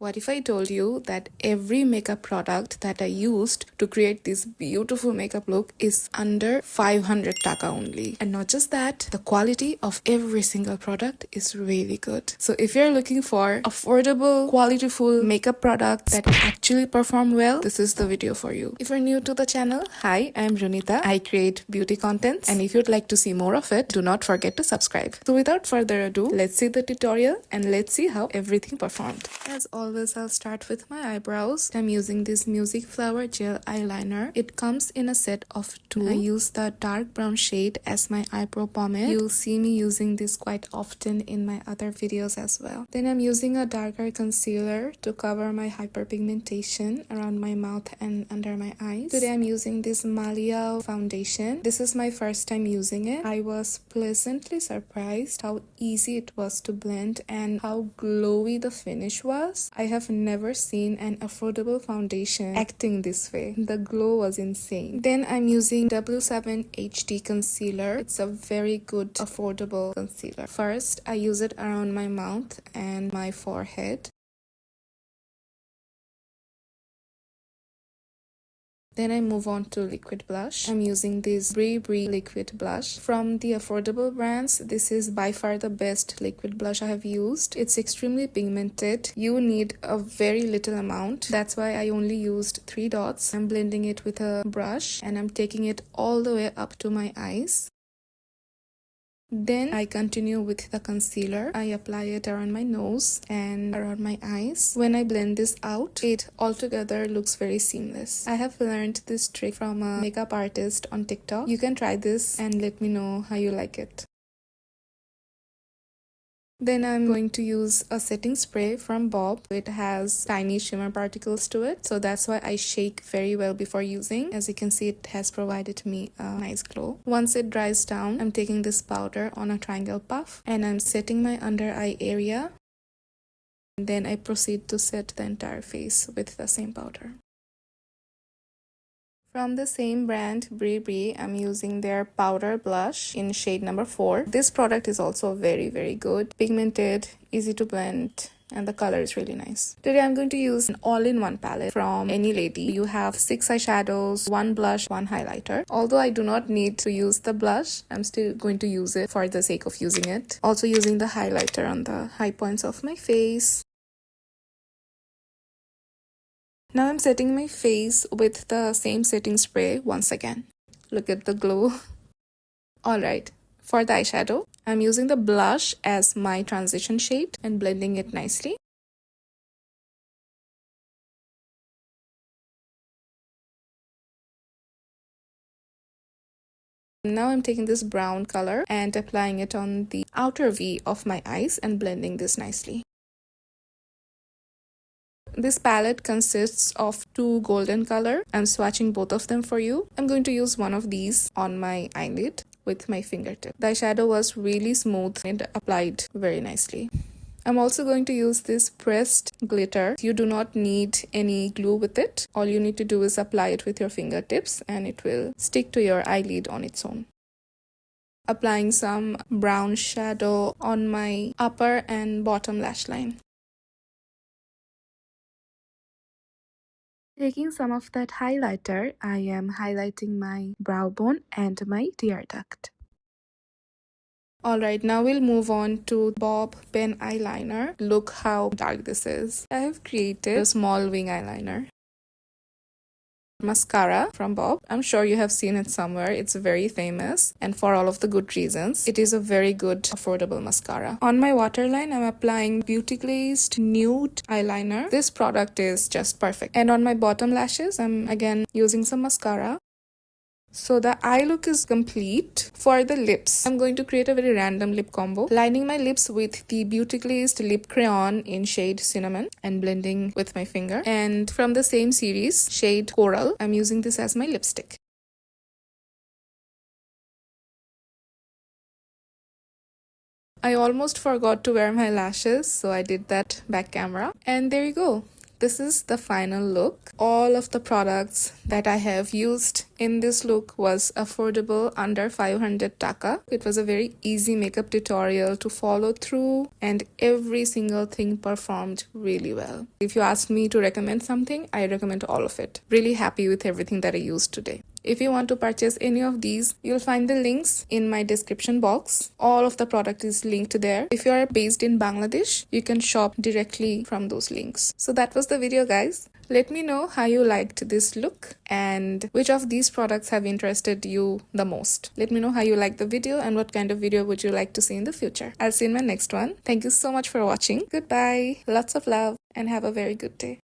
What if I told you that every makeup product that I used to create this beautiful makeup look is under 500 taka only? And not just that, the quality of every single product is really good. So if you're looking for affordable, qualityful makeup products that actually perform well, this is the video for you. If you're new to the channel, hi, I'm Runita. I create beauty content, and if you'd like to see more of it, do not forget to subscribe. So without further ado, let's see the tutorial and let's see how everything performed. As always, I'll start with my eyebrows. I'm using this Music Flower Gel Eyeliner. It comes in a set of 2. I use the dark brown shade as my eyebrow pomade. You'll see me using this quite often in my other videos as well. Then I'm using a darker concealer to cover my hyperpigmentation around my mouth and under my eyes. Today I'm using this Maliao foundation. This is my first time using it. I was pleasantly surprised how easy it was to blend and how glowy the finish was. I have never seen an affordable foundation acting this way. The glow was insane. Then I'm using 7 HD concealer. It's a very good affordable concealer. First, I use it around my mouth and my forehead. Then I move on to liquid blush. I'm using this BriBri liquid blush. From the affordable brands, this is by far the best liquid blush I have used. It's extremely pigmented. You need a very little amount. That's why I only used 3 dots. I'm blending it with a brush and I'm taking it all the way up to my eyes. Then I continue with the concealer. I apply it around my nose and around my eyes. When I blend this out, it altogether looks very seamless. I have learned this trick from a makeup artist on TikTok. You can try this and let me know how you like it. Then I'm going to use a setting spray from Bob. It has tiny shimmer particles to it, so that's why I shake very well before using. As you can see, it has provided me a nice glow. Once it dries down, I'm taking this powder on a triangle puff and I'm setting my under eye area. Then I proceed to set the entire face with the same powder. From the same brand, BriBri, I'm using their powder blush in shade number 4. This product is also very good. Pigmented, easy to blend, and the color is really nice. Today I'm going to use an all-in-one palette from Anylady. You have 6 eyeshadows, 1 blush, 1 highlighter. Although I do not need to use the blush, I'm still going to use it for the sake of using it. Also using the highlighter on the high points of my face. Now I'm setting my face with the same setting spray once again. Look at the glow. Alright, for the eyeshadow, I'm using the blush as my transition shade and blending it nicely. Now I'm taking this brown color and applying it on the outer V of my eyes and blending this nicely. This palette consists of 2 golden color. I'm swatching both of them for you. I'm going to use one of these on my eyelid with my fingertip. The eyeshadow was really smooth and applied very nicely. I'm also going to use this pressed glitter. You do not need any glue with it. All you need to do is apply it with your fingertips and it will stick to your eyelid on its own. Applying some brown shadow on my upper and bottom lash line. Taking some of that highlighter, I am highlighting my brow bone and my tear duct. Alright, now we'll move on to Bob pen eyeliner. Look how dark this is. I have created a small wing eyeliner. Mascara from Bob. I'm sure you have seen it somewhere. It's very famous and for all of the good reasons. It is a very good affordable mascara. On my waterline, I'm applying Beauty Glazed Nude eyeliner. This product is just perfect. And on my bottom lashes, I'm again using some mascara. So the eye look is complete. For the lips, I'm going to create a very random lip combo. Lining my lips with the Beauty Glazed Lip Crayon in shade Cinnamon and blending with my finger. And from the same series, shade Coral, I'm using this as my lipstick. I almost forgot to wear my lashes, so I did that back camera. And there you go. this is the final look. All of the products that I have used in this look was affordable, under 500 taka. It was a very easy makeup tutorial to follow through, and every single thing performed really well. If you ask me to recommend something, I recommend all of it. Really happy with everything that I used today. If you want to purchase any of these, you'll find the links in my description box. All of the product is linked there. If you are based in Bangladesh, you can shop directly from those links. So that was the video, guys. Let me know how you liked this look and which of these products have interested you the most. Let me know how you liked the video and what kind of video would you like to see in the future. I'll see you in my next one. Thank you so much for watching. Goodbye. Lots of love and have a very good day.